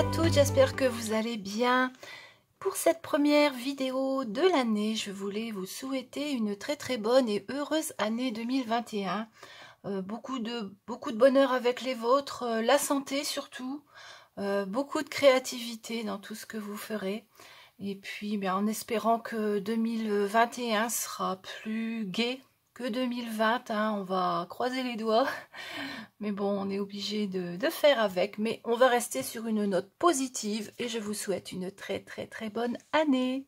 à toutes, j'espère que vous allez bien. Pour cette première vidéo de l'année, je voulais vous souhaiter une très bonne et heureuse année 2021. Beaucoup de bonheur avec les vôtres, la santé surtout, beaucoup de créativité dans tout ce que vous ferez. Et puis bien, en espérant que 2021 sera plus gai que 2020, hein, on va croiser les doigts. Mais bon, on est obligé de faire avec. Mais on va rester sur une note positive et je vous souhaite une très bonne année.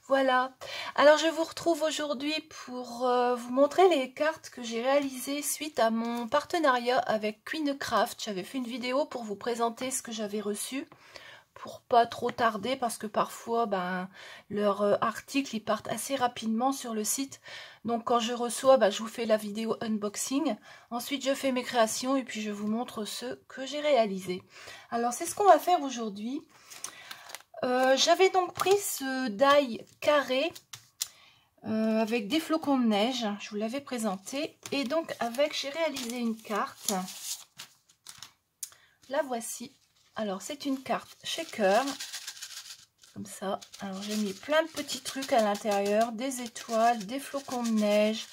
Voilà. Alors je vous retrouve aujourd'hui pour vous montrer les cartes que j'ai réalisées suite à mon partenariat avec Queen Craft. J'avais fait une vidéo pour vous présenter ce que j'avais reçu, pour pas trop tarder, parce que parfois leurs articles ils partent assez rapidement sur le site. Donc quand je reçois, je vous fais la vidéo unboxing, ensuite je fais mes créations et puis je vous montre ce que j'ai réalisé. Alors c'est ce qu'on va faire aujourd'hui. J'avais donc pris ce die carré avec des flocons de neige, je vous l'avais présenté, et donc j'ai réalisé une carte. La voici. Alors c'est une carte shaker, comme ça. Alors j'ai mis plein de petits trucs à l'intérieur, des étoiles, des flocons de neige,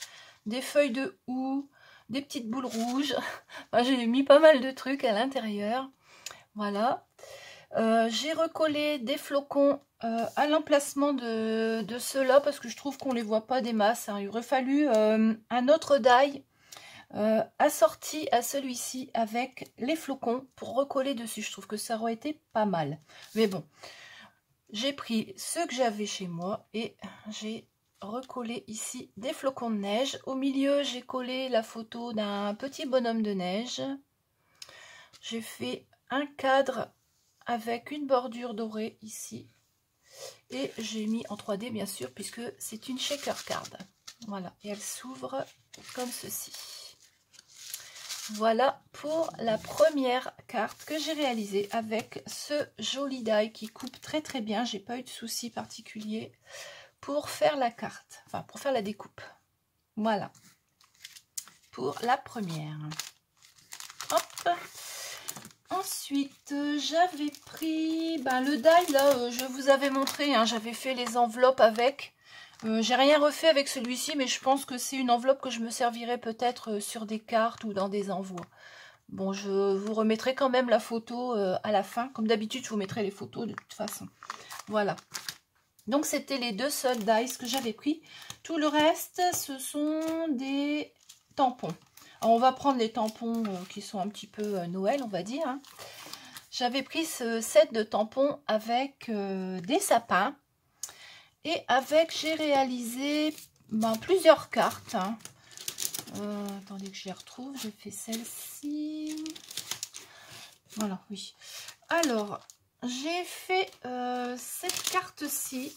des feuilles de houx, des petites boules rouges. Enfin, j'ai mis pas mal de trucs à l'intérieur. Voilà. J'ai recollé des flocons à l'emplacement de ceux-là parce que je trouve qu'on les voit pas des masses, hein. Il aurait fallu un autre die assorti à celui-ci avec les flocons pour recoller dessus. Je trouve que ça aurait été pas mal. Mais bon, j'ai pris ceux que j'avais chez moi et j'ai recollé ici des flocons de neige. Au milieu, j'ai collé la photo d'un petit bonhomme de neige. J'ai fait un cadre avec une bordure dorée ici. Et j'ai mis en 3D bien sûr puisque c'est une shaker card. Voilà, et elle s'ouvre comme ceci. Voilà pour la première carte que j'ai réalisée avec ce joli die qui coupe très bien. J'ai pas eu de souci particulier pour faire la carte, enfin pour faire la découpe. Voilà pour la première. Hop. Ensuite, j'avais pris le die là, je vous avais montré, hein, j'avais fait les enveloppes avec. J'ai rien refait avec celui-ci, mais je pense que c'est une enveloppe que je me servirai peut-être sur des cartes ou dans des envois. Bon, je vous remettrai quand même la photo à la fin. Comme d'habitude, je vous mettrai les photos de toute façon. Voilà. Donc, c'était les deux seuls dice que j'avais pris. Tout le reste, ce sont des tampons. Alors, on va prendre les tampons qui sont un petit peu Noël, on va dire, hein. J'avais pris ce set de tampons avec des sapins. Et j'ai réalisé plusieurs cartes, hein. Attendez que je les retrouve. J'ai fait celle-ci. Voilà, oui. Alors, j'ai fait cette carte-ci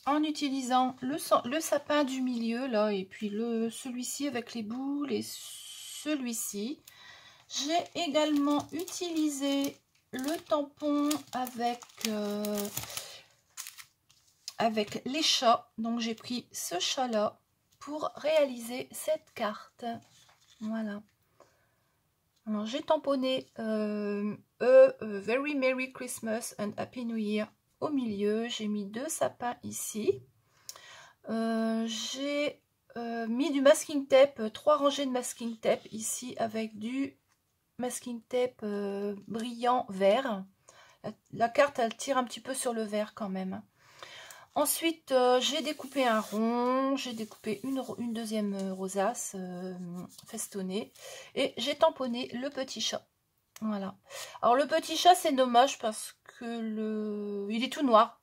en utilisant le sapin du milieu, là, et puis celui-ci avec les boules et celui-ci. J'ai également utilisé le tampon avec les chats. Donc j'ai pris ce chat là pour réaliser cette carte. Voilà. Alors j'ai tamponné Very Merry Christmas and Happy New Year au milieu. J'ai mis deux sapins ici. J'ai mis du masking tape, 3 rangées de masking tape ici avec du masking tape brillant vert. La carte elle tire un petit peu sur le vert quand même. Ensuite j'ai découpé un rond, j'ai découpé une deuxième rosace festonnée et j'ai tamponné le petit chat. Voilà. Alors le petit chat c'est dommage parce que il est tout noir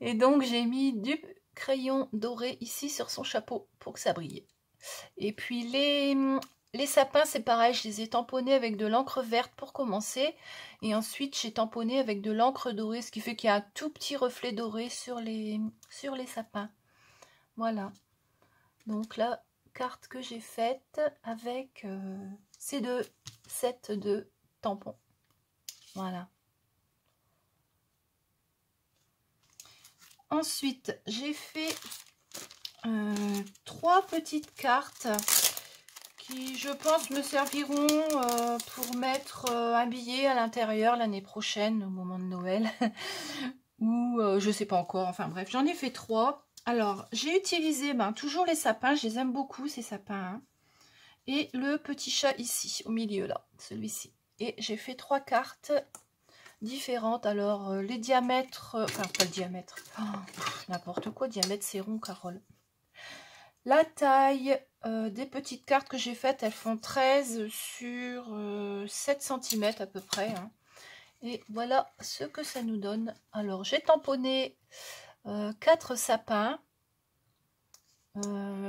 et donc j'ai mis du crayon doré ici sur son chapeau pour que ça brille. Et puis les sapins, c'est pareil, je les ai tamponnés avec de l'encre verte pour commencer. Et ensuite, j'ai tamponné avec de l'encre dorée, ce qui fait qu'il y a un tout petit reflet doré sur les sapins. Voilà. Donc la carte que j'ai faite avec ces deux sets de tampons. Voilà. Ensuite, j'ai fait 3 petites cartes qui, je pense, me serviront pour mettre un billet à l'intérieur l'année prochaine, au moment de Noël. Ou je sais pas encore, enfin bref, j'en ai fait 3. Alors, j'ai utilisé toujours les sapins, je les aime beaucoup, ces sapins. Hein. Et le petit chat ici, au milieu, là, celui-ci. Et j'ai fait 3 cartes différentes. Alors, les diamètres, enfin, pas le diamètre, n'importe quoi, diamètre, c'est rond, Carole. La taille des petites cartes que j'ai faites, elles font 13 sur 7 cm à peu près. Hein. Et voilà ce que ça nous donne. Alors, j'ai tamponné 4 sapins.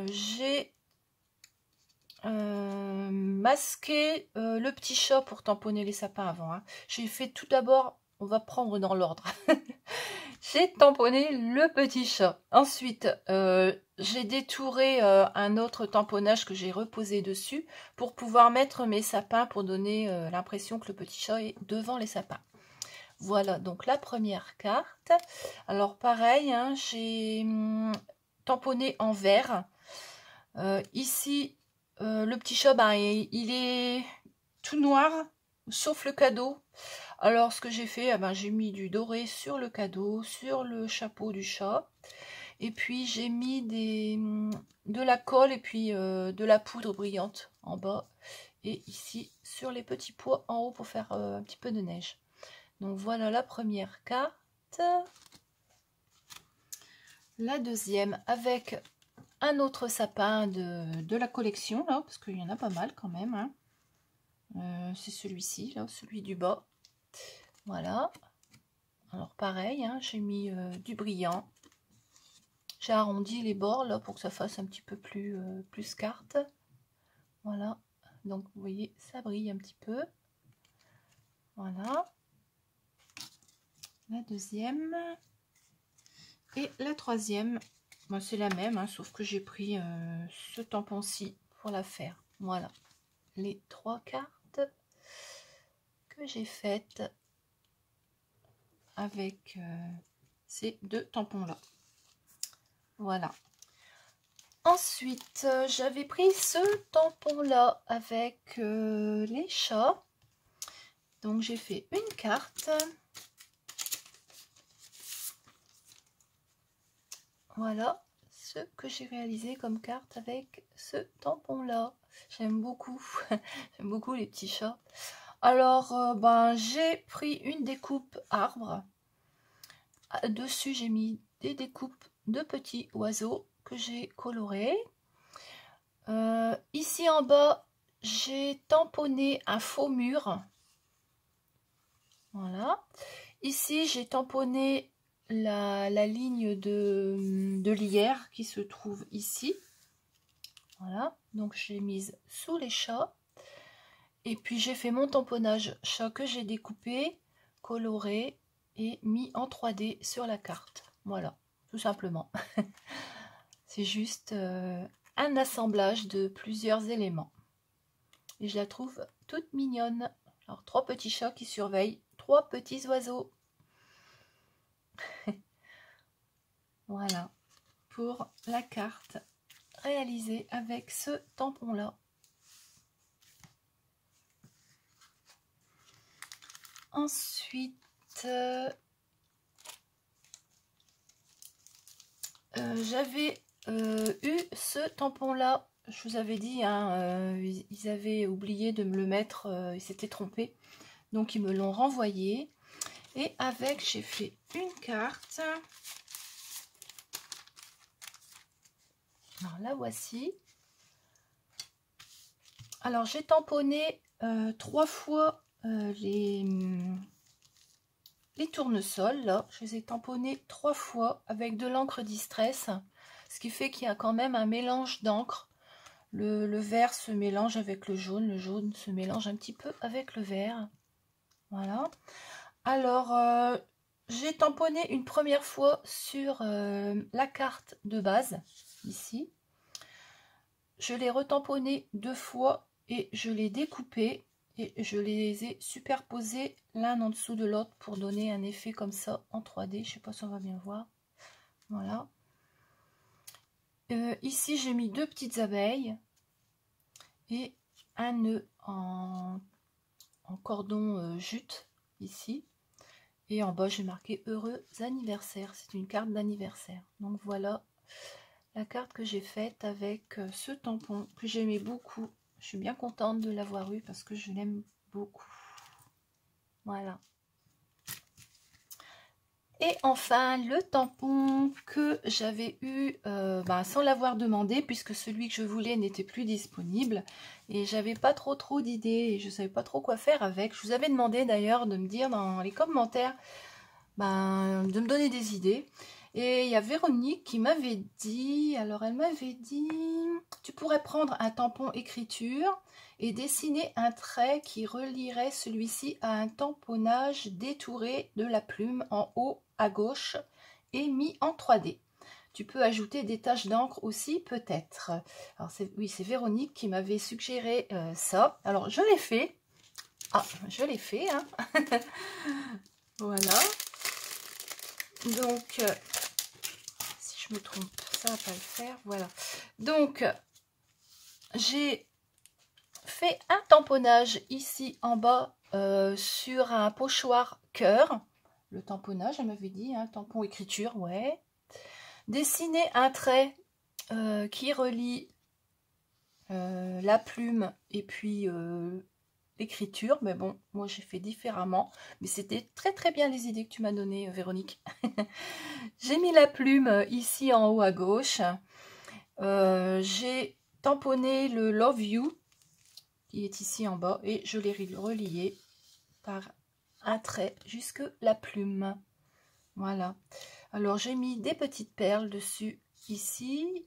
J'ai masqué le petit chat pour tamponner les sapins avant. Hein. J'ai fait tout d'abord, on va prendre dans l'ordre. J'ai tamponné le petit chat. Ensuite, j'ai détouré un autre tamponnage que j'ai reposé dessus pour pouvoir mettre mes sapins pour donner l'impression que le petit chat est devant les sapins. Voilà donc la première carte. Alors pareil, hein, j'ai tamponné en vert. Ici, le petit chat, il est tout noir, sauf le cadeau. Alors, ce que j'ai fait, j'ai mis du doré sur le cadeau, sur le chapeau du chat. Et puis, j'ai mis de la colle et puis de la poudre brillante en bas. Et ici, sur les petits pois en haut pour faire un petit peu de neige. Donc, voilà la première carte. La deuxième, avec un autre sapin de la collection, là, parce qu'il y en a pas mal quand même. Hein. C'est celui-ci, là, celui du bas. Voilà. Alors pareil, hein, j'ai mis du brillant. J'ai arrondi les bords là pour que ça fasse un petit peu plus carte. Voilà. Donc vous voyez, ça brille un petit peu. Voilà. La deuxième. Et la troisième, c'est la même, hein, sauf que j'ai pris ce tampon-ci pour la faire. Voilà. Les 3 cartes que j'ai faites avec ces 2 tampons là. Voilà. Ensuite, j'avais pris ce tampon là avec les chats. Donc j'ai fait une carte. Voilà ce que j'ai réalisé comme carte avec ce tampon là. J'aime beaucoup. J'aime beaucoup les petits chats. Alors, j'ai pris une découpe arbre. Dessus, j'ai mis des découpes de petits oiseaux que j'ai colorés. Ici en bas, j'ai tamponné un faux mur. Voilà. Ici, j'ai tamponné la ligne de lierre qui se trouve ici. Voilà. Donc, je l'ai mise sous les chats. Et puis, j'ai fait mon tamponnage chat que j'ai découpé, coloré et mis en 3D sur la carte. Voilà, tout simplement. C'est juste un assemblage de plusieurs éléments. Et je la trouve toute mignonne. Alors, 3 petits chats qui surveillent 3 petits oiseaux. Voilà, pour la carte réalisée avec ce tampon-là. Ensuite, j'avais eu ce tampon-là. Je vous avais dit, hein, ils avaient oublié de me le mettre, ils s'étaient trompés. Donc, ils me l'ont renvoyé. Et avec, j'ai fait une carte. Alors, la voici. Alors, j'ai tamponné 3 fois les tournesols. Là, je les ai tamponnés 3 fois avec de l'encre Distress. Ce qui fait qu'il y a quand même un mélange d'encre. Le vert se mélange avec le jaune se mélange un petit peu avec le vert. Voilà. Alors, j'ai tamponné une première fois sur la carte de base, ici. Je l'ai retamponné 2 fois et je l'ai découpé et je les ai superposés l'un en dessous de l'autre pour donner un effet comme ça en 3D. Je ne sais pas si on va bien voir. Voilà. Ici, j'ai mis 2 petites abeilles. et un nœud en cordon jute ici. Et en bas, j'ai marqué heureux anniversaire. C'est une carte d'anniversaire. Donc voilà la carte que j'ai faite avec ce tampon que j'aimais beaucoup. Je suis bien contente de l'avoir eu parce que je l'aime beaucoup. Voilà. Et enfin, le tampon que j'avais eu sans l'avoir demandé, puisque celui que je voulais n'était plus disponible. Et j'avais pas trop d'idées et je savais pas trop quoi faire avec. Je vous avais demandé d'ailleurs de me dire dans les commentaires, de me donner des idées. Et il y a Véronique qui m'avait dit, alors elle m'avait dit, tu pourrais prendre un tampon écriture et dessiner un trait qui relierait celui-ci à un tamponnage détouré de la plume en haut à gauche et mis en 3D. Tu peux ajouter des taches d'encre aussi peut-être. Alors oui, c'est Véronique qui m'avait suggéré ça. Alors je l'ai fait. Ah, je l'ai fait. Hein. Voilà. Donc, si je me trompe, ça va pas le faire. Voilà. Donc, j'ai fait un tamponnage ici en bas sur un pochoir cœur. Le tamponnage, elle m'avait dit, hein, tampon écriture, ouais. Dessiner un trait qui relie la plume et puis l'écriture. Mais bon, moi j'ai fait différemment. Mais c'était très bien les idées que tu m'as données, Véronique. J'ai mis la plume ici en haut à gauche. J'ai tamponné le Love You qui est ici en bas et je l'ai relié par un trait jusque la plume. Voilà. Alors j'ai mis des petites perles dessus, ici,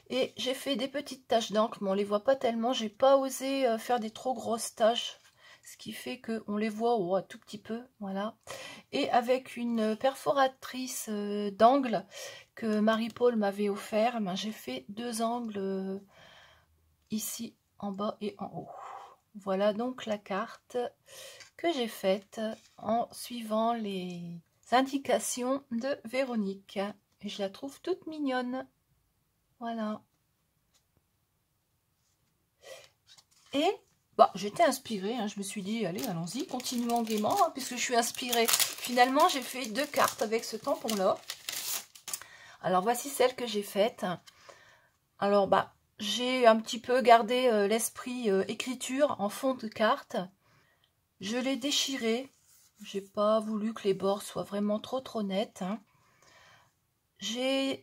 et j'ai fait des petites taches d'encre, mais on les voit pas tellement. J'ai pas osé faire des trop grosses taches, ce qui fait que on les voit un tout petit peu, voilà. Et avec une perforatrice d'angle que Marie-Paul m'avait offert, j'ai fait 2 angles ici en bas et en haut. Voilà donc la carte que j'ai faite en suivant les indications de Véronique. Et je la trouve toute mignonne. Voilà. Et j'étais inspirée. Hein, je me suis dit, allez, allons-y, continuons gaiement, hein, puisque je suis inspirée. Finalement, j'ai fait 2 cartes avec ce tampon-là. Alors, voici celle que j'ai faite. Alors, j'ai un petit peu gardé l'esprit écriture en fond de carte. Je l'ai déchiré. J'ai pas voulu que les bords soient vraiment trop nets. Hein. J'ai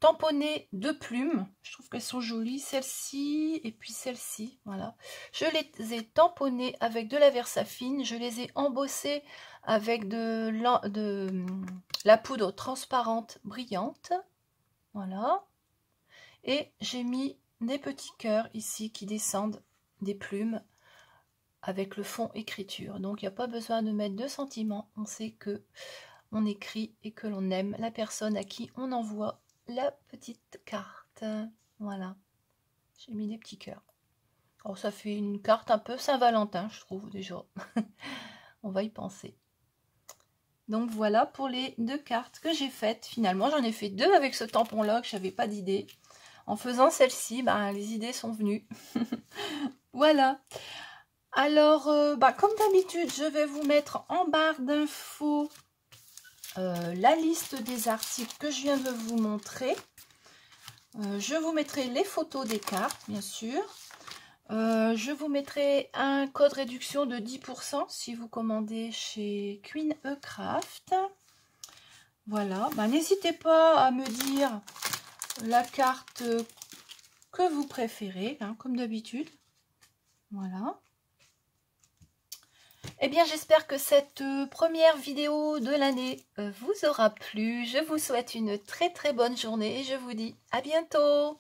tamponné 2 plumes. Je trouve qu'elles sont jolies. Celle-ci et puis celle-ci. Voilà. Je les ai tamponnées avec de la Versafine. Je les ai embossées avec de la poudre transparente brillante. Voilà. Et j'ai mis des petits cœurs ici qui descendent des plumes avec le fond écriture. Donc il n'y a pas besoin de mettre de sentiments. On sait que on écrit et que l'on aime la personne à qui on envoie la petite carte. Voilà. J'ai mis des petits cœurs. Alors ça fait une carte un peu Saint-Valentin, je trouve déjà. On va y penser. Donc voilà pour les 2 cartes que j'ai faites. Finalement, j'en ai fait 2 avec ce tampon-là que je n'avais pas d'idée. En faisant celle-ci, les idées sont venues. Voilà. Alors, comme d'habitude, je vais vous mettre en barre d'infos la liste des articles que je viens de vous montrer. Je vous mettrai les photos des cartes, bien sûr. Je vous mettrai un code réduction de 10% si vous commandez chez Queen Craft. Voilà. N'hésitez pas à me dire la carte que vous préférez, hein, comme d'habitude. Voilà. Eh bien, j'espère que cette première vidéo de l'année vous aura plu. Je vous souhaite une très bonne journée et je vous dis à bientôt.